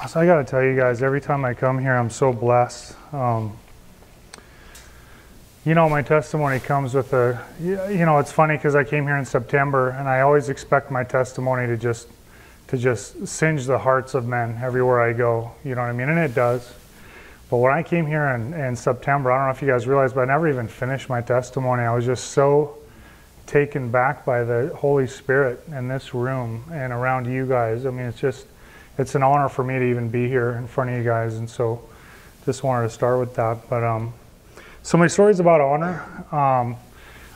So I got to tell you guys, every time I come here, I'm so blessed. You know, my testimony comes with it's funny because I came here in September, and I always expect my testimony to just singe the hearts of men everywhere I go. You know what I mean? And it does. But when I came here in September, I don't know if you guys realize, but I never even finished my testimony. I was just so taken back by the Holy Spirit in this room and around you guys. I mean, it's an honor for me to even be here in front of you guys. And so just wanted to start with that. But so my story's about honor. I'm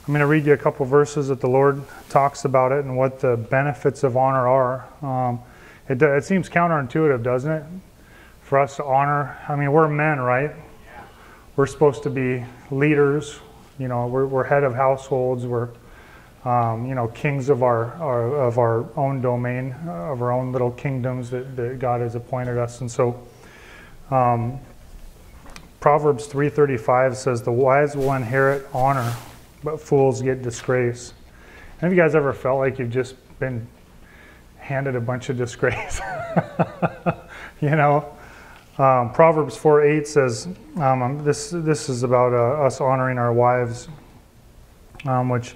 going to read you a couple verses that the Lord talks about it and what the benefits of honor are. It seems counterintuitive, doesn't it? For us to honor, I mean, we're men, right? Yeah. We're supposed to be leaders. You know, we're head of households. We're, kings of our own domain, of our own little kingdoms that God has appointed us. And so, Proverbs 3:35 says, "The wise will inherit honor, but fools get disgrace." Have you guys ever felt like you've just been handed a bunch of disgrace? You know? Proverbs 4:8 says, this is about us honoring our wives, which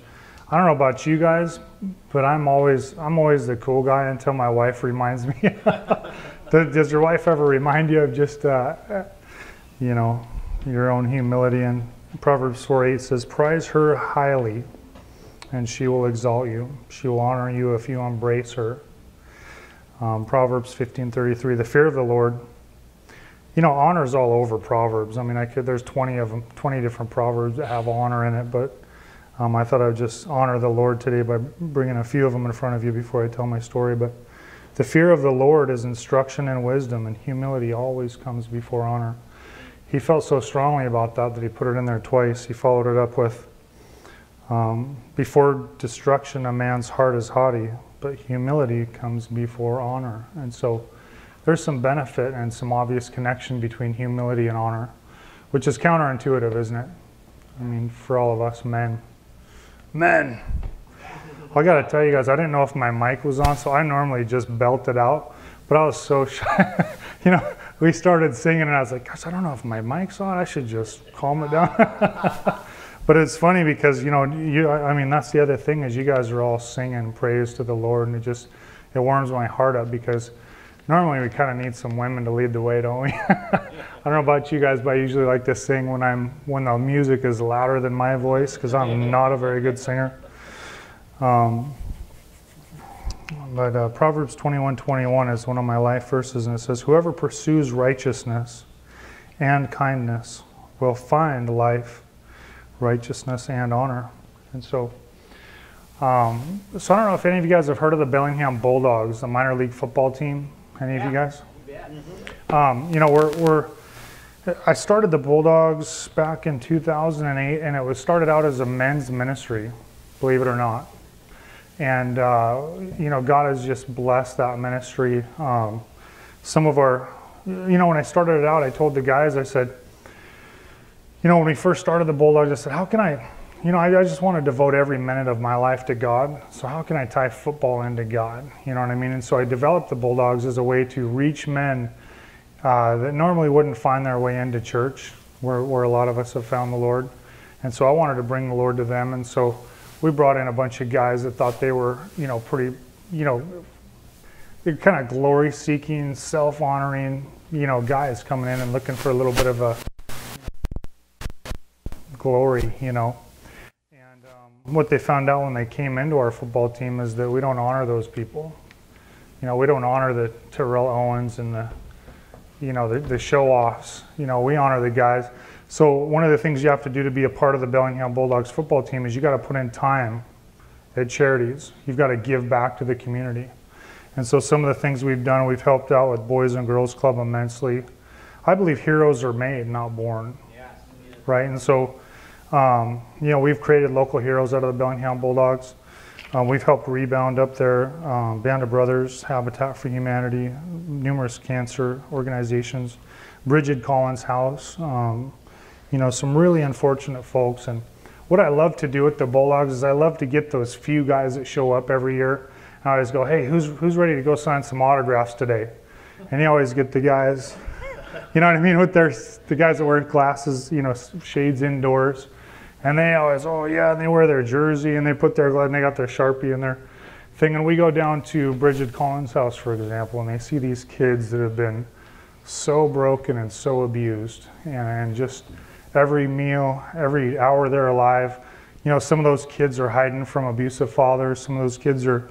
I don't know about you guys, but I'm always the cool guy until my wife reminds me. Does your wife ever remind you of just, your own humility? And Proverbs 4:8 says, "Prize her highly, and she will exalt you. She will honor you if you embrace her." Proverbs 15:33, "The fear of the Lord." You know, honor is all over Proverbs. I mean, there's 20 of them, 20 different Proverbs that have honor in it, but I thought I would just honor the Lord today by bringing a few of them in front of you before I tell my story. But the fear of the Lord is instruction and wisdom, and humility always comes before honor. He felt so strongly about that he put it in there twice. He followed it up with, "Before destruction a man's heart is haughty, but humility comes before honor." And so there's some benefit and some obvious connection between humility and honor, which is counterintuitive, isn't it? I mean, for all of us men. Men! I got to tell you guys, I didn't know if my mic was on, so I normally just belt it out, but I was so shy. We started singing, and I was like, gosh, I don't know if my mic's on. I should just calm it down. But it's funny because, that's the other thing is you guys are all singing praise to the Lord, and it warms my heart up because normally we kind of need some women to lead the way, don't we? I don't know about you guys, but I usually like to sing when the music is louder than my voice because I'm not a very good singer. But Proverbs 21:21 is one of my life verses, and it says, "Whoever pursues righteousness and kindness will find life, righteousness, and honor." And so I don't know if any of you guys have heard of the Bellingham Bulldogs, the minor league football team. Any of you guys? Yeah. I started the Bulldogs back in 2008, and it was started out as a men's ministry, believe it or not. And, God has just blessed that ministry. Some of our, when I started it out, I told the guys, I said, when we first started the Bulldogs, I said, how can I just want to devote every minute of my life to God. So how can I tie football into God? You know what I mean? And so I developed the Bulldogs as a way to reach men that normally wouldn't find their way into church, where a lot of us have found the Lord. And so I wanted to bring the Lord to them. And so we brought in a bunch of guys that thought they were, pretty, they're kind of glory-seeking, self-honoring, guys coming in and looking for a little bit of a glory, What they found out when they came into our football team is that we don't honor those people. We don't honor the Terrell Owens and the show-offs. We honor the guys. So one of the things you have to do to be a part of the Bellingham Bulldogs football team is you got to put in time at charities. You've got to give back to the community. And so some of the things we've done, we've helped out with Boys and Girls Club immensely. I believe heroes are made, not born. Yeah. Right? And so we've created local heroes out of the Bellingham Bulldogs. We've helped rebound up there, Band of Brothers, Habitat for Humanity, numerous cancer organizations, Bridget Collins House, some really unfortunate folks. And what I love to do with the Bulldogs is I love to get those few guys that show up every year. And I always go, hey, who's ready to go sign some autographs today? And you always get the guys, you know what I mean, with the guys that wear glasses, you know, shades indoors. And they always, oh yeah, and they wear their jersey and they put their, and they got their Sharpie and their thing. And we go down to Bridget Collins' house, for example, and they see these kids that have been so broken and so abused. And just every meal, every hour they're alive, you know, some of those kids are hiding from abusive fathers. Some of those kids are,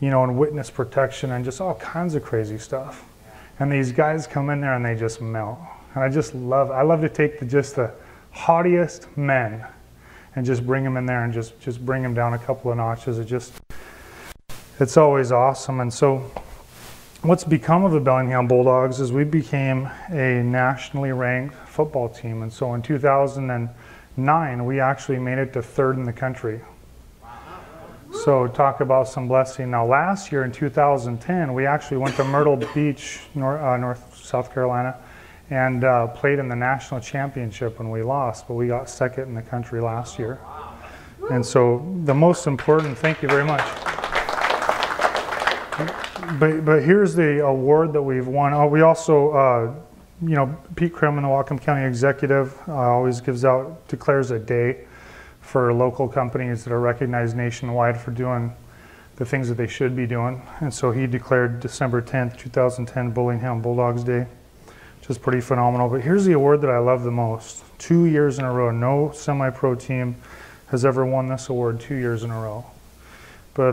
you know, in witness protection and just all kinds of crazy stuff. And these guys come in there and they just melt. And I love to take the haughtiest men and just bring them in there and just bring them down a couple of notches. It's always awesome. And so what's become of the Bellingham Bulldogs is we became a nationally ranked football team. And so in 2009, we actually made it to 3rd in the country. So talk about some blessing. Now last year in 2010, we actually went to Myrtle Beach, South Carolina, and played in the national championship when we lost, but we got 2nd in the country last year. And so the most important, thank you very much. But here's the award that we've won. Oh, we also, you know, Pete Krim, the Whatcom County Executive, always declares a day for local companies that are recognized nationwide for doing the things that they should be doing. And so he declared December 10th, 2010 Bellingham Bulldogs Day, which is pretty phenomenal. But here's the award that I love the most. 2 years in a row, no semi-pro team has ever won this award 2 years in a row. But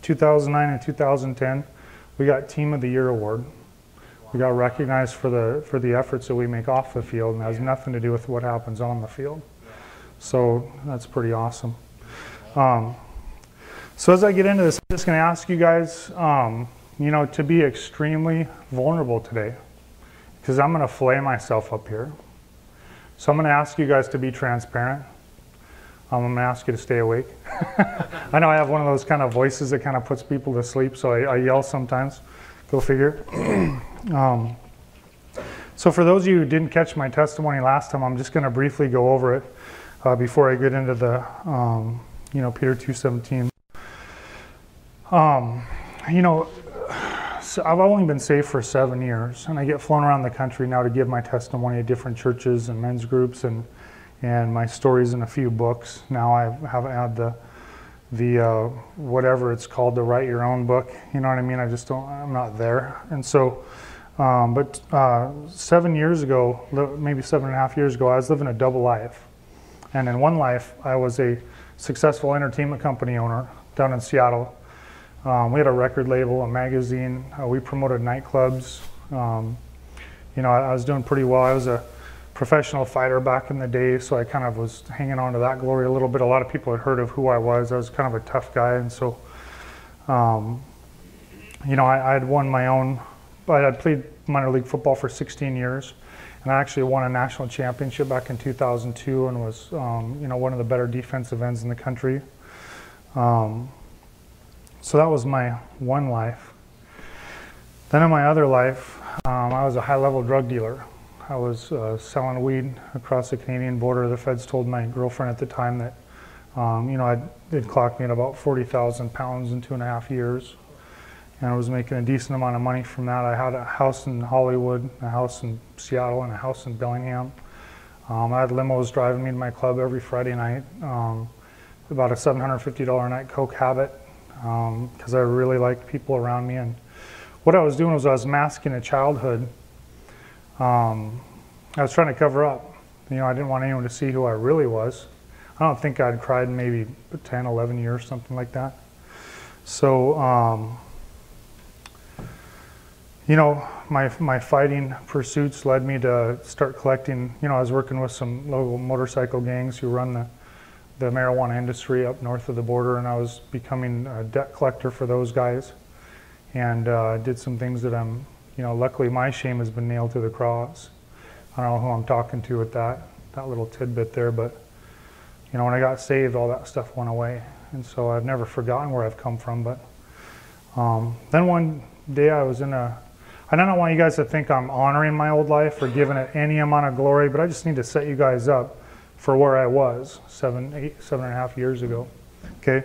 2009 and 2010, we got Team of the Year award. We got recognized for the efforts that we make off the field, and it has nothing to do with what happens on the field. So that's pretty awesome. So as I get into this, I'm just going to ask you guys, you know, to be extremely vulnerable today, because I'm going to fillet myself up here. So I'm going to ask you guys to be transparent. I'm going to ask you to stay awake. I know I have one of those kind of voices that kind of puts people to sleep, so I yell sometimes. Go figure. So for those of you who didn't catch my testimony last time, I'm just going to briefly go over it before I get into the, you know, Peter 2:17. You know, so I've only been saved for 7 years, and I get flown around the country now to give my testimony at different churches and men's groups and my stories in a few books. Now I haven't had the whatever it's called, the write your own book. You know what I mean? I'm not there. And so, but 7 years ago, maybe 7.5 years ago, I was living a double life. And in one life, I was a successful entertainment company owner down in Seattle. We had a record label, a magazine. We promoted nightclubs. You know, I was doing pretty well. I was a professional fighter back in the day, so I kind of was hanging on to that glory a little bit. A lot of people had heard of who I was. I was kind of a tough guy, and so, you know, I had won my own. I had played minor league football for 16 years, and I actually won a national championship back in 2002, and was, you know, one of the better defensive ends in the country. So that was my one life. Then in my other life, I was a high-level drug dealer. I was selling weed across the Canadian border. The feds told my girlfriend at the time that, you know, they'd clocked me at about 40,000 pounds in 2.5 years. And I was making a decent amount of money from that. I had a house in Hollywood, a house in Seattle, and a house in Bellingham. I had limos driving me to my club every Friday night. About a $750 a night coke habit, because I really liked people around me. And what I was doing was I was masking a childhood. I was trying to cover up. You know, I didn't want anyone to see who I really was. I don't think I'd cried in maybe 10, 11 years, something like that. So, you know, my fighting pursuits led me to start collecting. You know, I was working with some local motorcycle gangs who run the marijuana industry up north of the border, and I was becoming a debt collector for those guys, and did some things that I'm, you know, luckily my shame has been nailed to the cross. I don't know who I'm talking to with that little tidbit there, but, you know, when I got saved, all that stuff went away, and so I've never forgotten where I've come from. But then one day I was in I don't want you guys to think I'm honoring my old life or giving it any amount of glory, but I just need to set you guys up for where I was 7.5 years ago. Okay.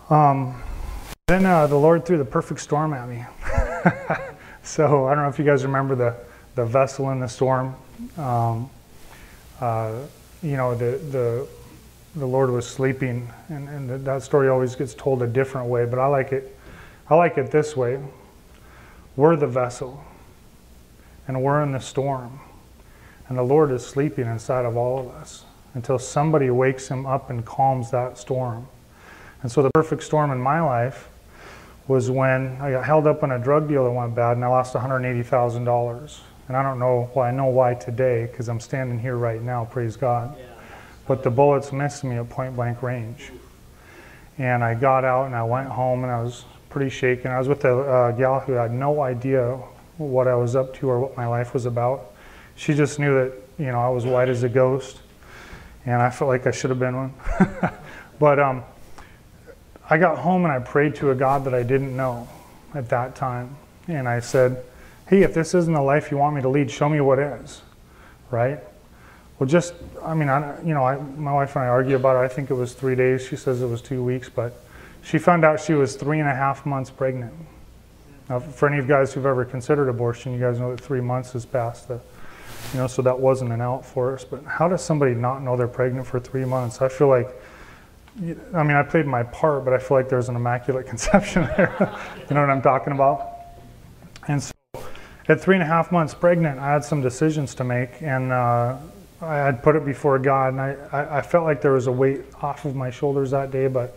Then the Lord threw the perfect storm at me. So I don't know if you guys remember the vessel in the storm. You know, the Lord was sleeping, and that story always gets told a different way, but I like it this way. We're the vessel, and we're in the storm, and the Lord is sleeping inside of all of us until somebody wakes him up and calms that storm. And so the perfect storm in my life was when I got held up in a drug deal that went bad, and I lost $180,000. And I don't know why. I know why today, because I'm standing here right now, praise God. Yeah. But the bullets missed me at point blank range. And I got out and I went home, and I was pretty shaken. I was with a gal who had no idea what I was up to or what my life was about. She just knew that, you know, I was white as a ghost, and I felt like I should have been one. But I got home and I prayed to a God that I didn't know at that time. And I said, hey, if this isn't the life you want me to lead, show me what is, right? Well, just, I mean, my wife and I argue about it. I think it was 3 days. She says it was 2 weeks, but she found out she was 3.5 months pregnant. Now, for any of you guys who've ever considered abortion, you guys know that 3 months is past the, you know, so that wasn't an out for us. But how does somebody not know they're pregnant for 3 months? I feel like, I mean, I played my part, but I feel like there's an immaculate conception there. You know what I'm talking about? And so at 3.5 months pregnant, I had some decisions to make, and I had put it before God, and I felt like there was a weight off of my shoulders that day. But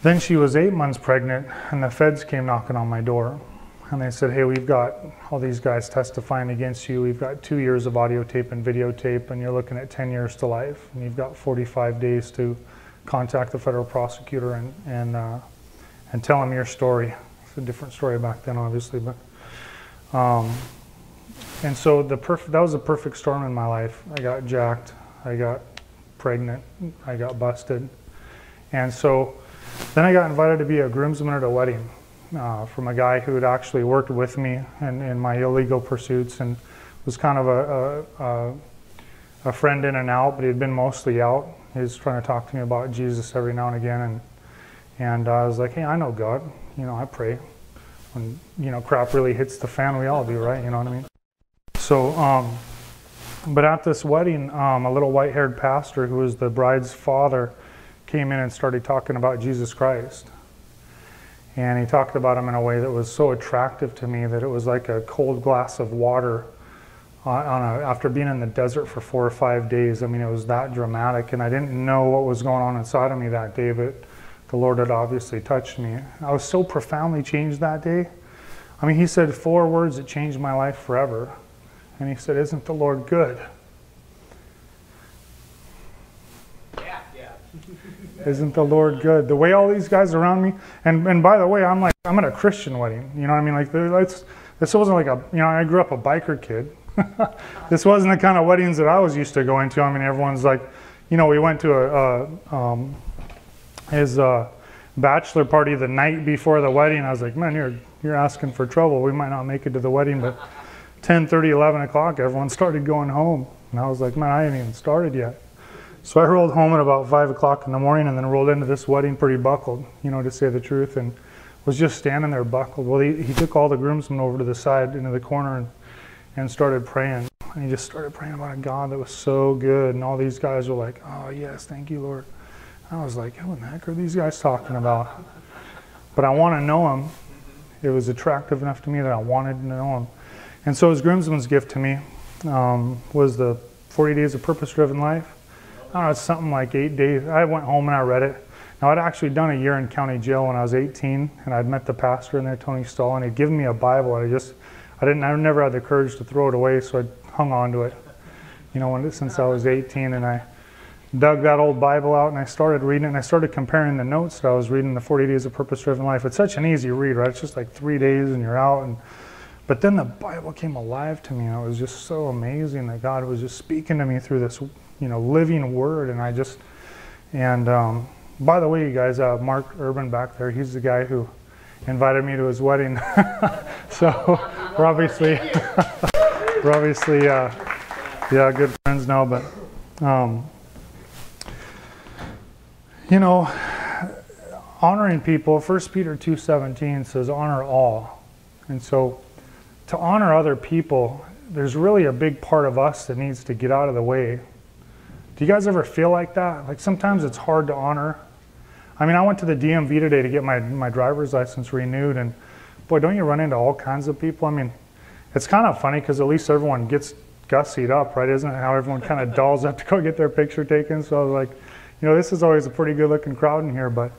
then she was 8 months pregnant, and the feds came knocking on my door, and they said, hey, we've got all these guys testifying against you. We've got 2 years of audio tape and videotape, and you're looking at 10 years to life, and you've got 45 days to contact the federal prosecutor and tell him your story. It's a different story back then, obviously, but and so that was the perfect storm in my life. I got jacked, I got pregnant, I got busted, and so then I got invited to be a groomsman at a wedding from a guy who had actually worked with me in my illegal pursuits and was kind of a friend in and out, but he had been mostly out. He was trying to talk to me about Jesus every now and again, and I was like, hey, I know God, you know, I pray. When, you know, crap really hits the fan, we all do, right? You know what I mean? So, but at this wedding, a little white-haired pastor who was the bride's father came in and started talking about Jesus Christ. And he talked about him in a way that was so attractive to me that it was like a cold glass of water after being in the desert for 4 or 5 days. I mean, it was that dramatic, and I didn't know what was going on inside of me that day, but the Lord had obviously touched me. I was so profoundly changed that day. I mean, he said 4 words that changed my life forever. And he said, isn't the Lord good? Yeah. Isn't the Lord good? The way all these guys around me, and by the way, I'm at a Christian wedding. You know what I mean? Like, this wasn't like a, you know, I grew up a biker kid. This wasn't the kind of weddings that I was used to going to. I mean, everyone's like, you know, we went to his bachelor party the night before the wedding. I was like, man, you're asking for trouble. We might not make it to the wedding, but 10:30, 11 o'clock, everyone started going home. And I was like, man, I ain't even started yet. So I rolled home at about 5 o'clock in the morning and then rolled into this wedding pretty buckled, you know, to say the truth, and was just standing there buckled. Well, he took all the groomsmen over to the side, into the corner, and started praying. And he just started praying about a God that was so good. And all these guys were like, oh, yes, thank you, Lord. I was like, what the heck are these guys talking about? But I want to know him. It was attractive enough to me that I wanted to know him. And so his groomsman's gift to me was the 40 Days of Purpose-Driven Life. I don't know, it's something like 8 days. I went home and I read it. Now, I'd actually done a year in county jail when I was 18, and I'd met the pastor in there, Tony Stahl, and he'd given me a Bible. I never had the courage to throw it away, so I hung on to it, you know, since I was 18, and I dug that old Bible out and I started reading it, and I started comparing the notes that I was reading, the 40 Days of Purpose-Driven Life. It's such an easy read, right? It's just like 3 days and you're out. But then the Bible came alive to me, and it was just so amazing that God was just speaking to me through this, you know, living word. And by the way, you guys, Mark Urban back there, he's the guy who invited me to his wedding. So we're obviously, good friends now, but you know, honoring people, 1 Peter 2:17 says, honor all, And so to honor other people, there's really a big part of us that needs to get out of the way. Do you guys ever feel like that? Like sometimes it's hard to honor. I mean, I went to the DMV today to get my driver's license renewed, and boy, don't you run into all kinds of people? I mean, it's kind of funny because at least everyone gets gussied up, right? Isn't it how everyone kind of dolls up to go get their picture taken? So I was like, you know, this is always a pretty good looking crowd in here, but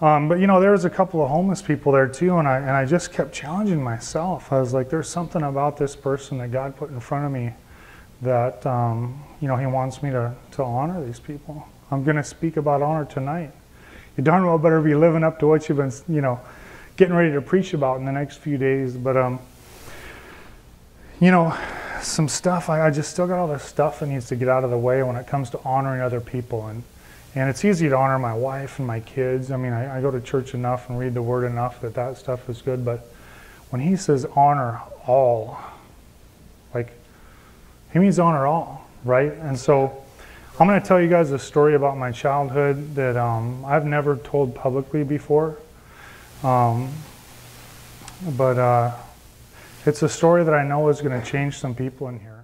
you know, there was a couple of homeless people there too, and I just kept challenging myself. I was like, there's something about this person that God put in front of me that, you know, he wants me to honor these people. I'm going to speak about honor tonight. You darn well better be living up to what you've been, you know, getting ready to preach about in the next few days. But, you know, some stuff, I just still got all this stuff that needs to get out of the way when it comes to honoring other people. And it's easy to honor my wife and my kids. I mean, I go to church enough and read the word enough that stuff is good. But when he says honor all, like, he means honor all, right? And so I'm going to tell you guys a story about my childhood that I've never told publicly before. But it's a story that I know is going to change some people in here.